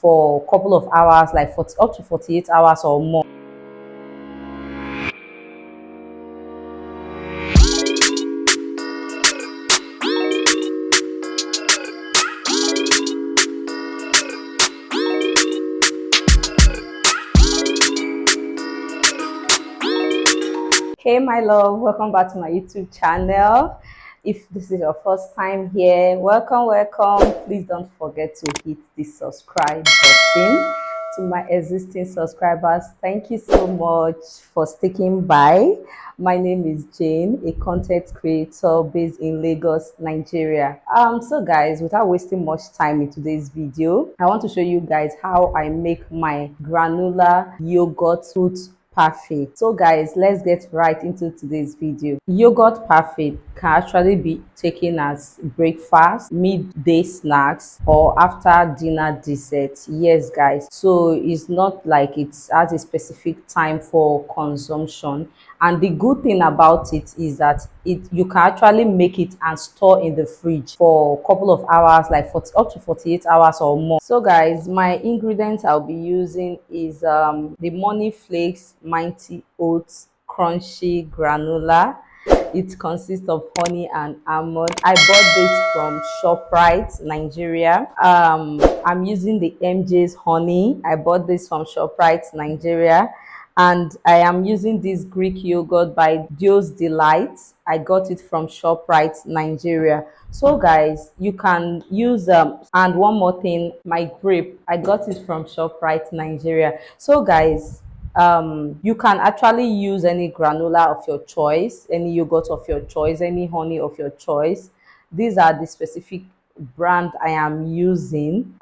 for a couple of hours, like up to 48 hours or more. Hey my love, welcome back to my YouTube channel. If this is your first time here, welcome. Please don't forget to hit the subscribe button. To my existing subscribers, thank you so much for sticking by. My name is Jane, a content creator based in Lagos, Nigeria. So guys, without wasting much time in today's video, I want to show you guys how I make my granola yogurt fruit parfait. So guys, let's get right into today's video. Yogurt parfait can actually be taken as breakfast, midday snacks, or after dinner dessert. Yes guys, so it's not like it has a specific time for consumption. And the good thing about it is that you can actually make it and store in the fridge for a couple of hours, like up to 48 hours or more. So guys, my ingredients I'll be using is the money flakes mighty oats crunchy granola. It consists of honey and almond. I bought this from ShopRite, Nigeria. I'm using the MJ's honey. I bought this from ShopRite, Nigeria. And I am using this Greek yogurt by Dio's Delight. I got it from ShopRite, Nigeria. So guys, you can use and one more thing, my grape, I got it from ShopRite, Nigeria. So guys, you can actually use any granola of your choice, any yogurt of your choice, any honey of your choice. These are the specific brand I am using.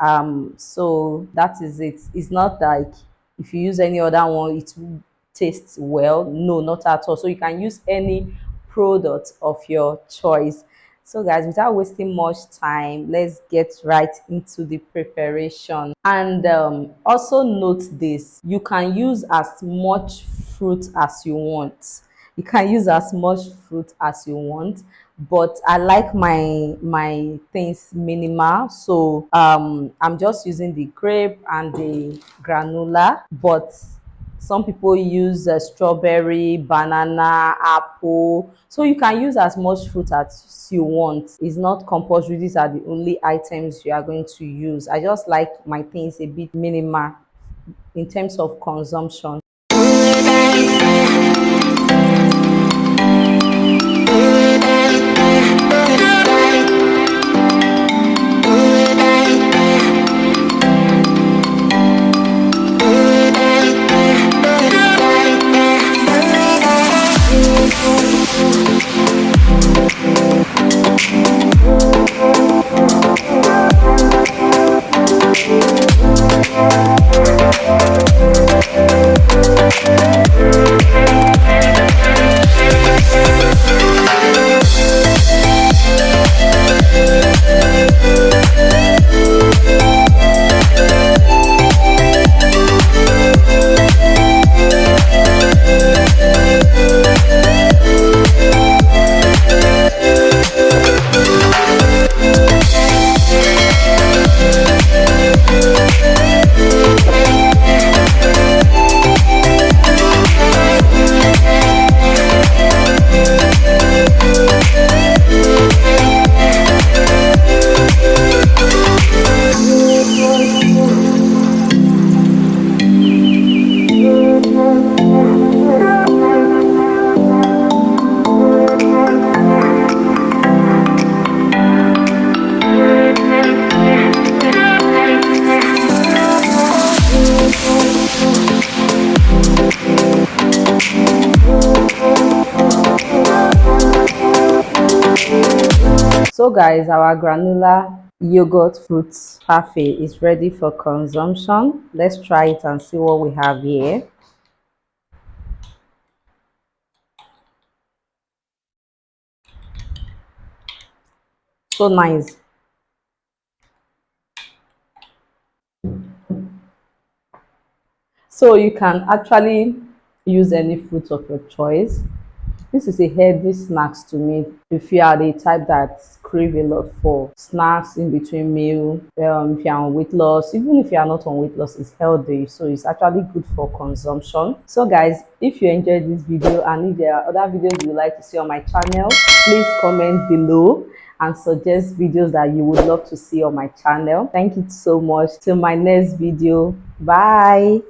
So that is it. It's not like if you use any other one it will taste well. No, not at all. So you can use any product of your choice. So guys, without wasting much time, let's get right into the preparation. And also note this, you can use as much fruit as you want. You can use as much fruit as you want, but I like my things minimal, so I'm just using the grape and the granola. But some people use strawberry, banana, apple, so you can use as much fruit as you want. It's not compulsory these are the only items you are going to use. I just like my things a bit minimal in terms of consumption. So guys, our granola yogurt fruit parfait is ready for consumption. Let's try it and see what we have here. So nice. So you can actually use any fruit of your choice. This is a healthy snacks to me. If you are the type that crave a lot for snacks in between meal, if you're on weight loss, even if you are not on weight loss, it's healthy, so it's actually good for consumption. So guys, if you enjoyed this video and if there are other videos you would like to see on my channel, please comment below and suggest videos that you would love to see on my channel. Thank you so much. Till my next video, bye.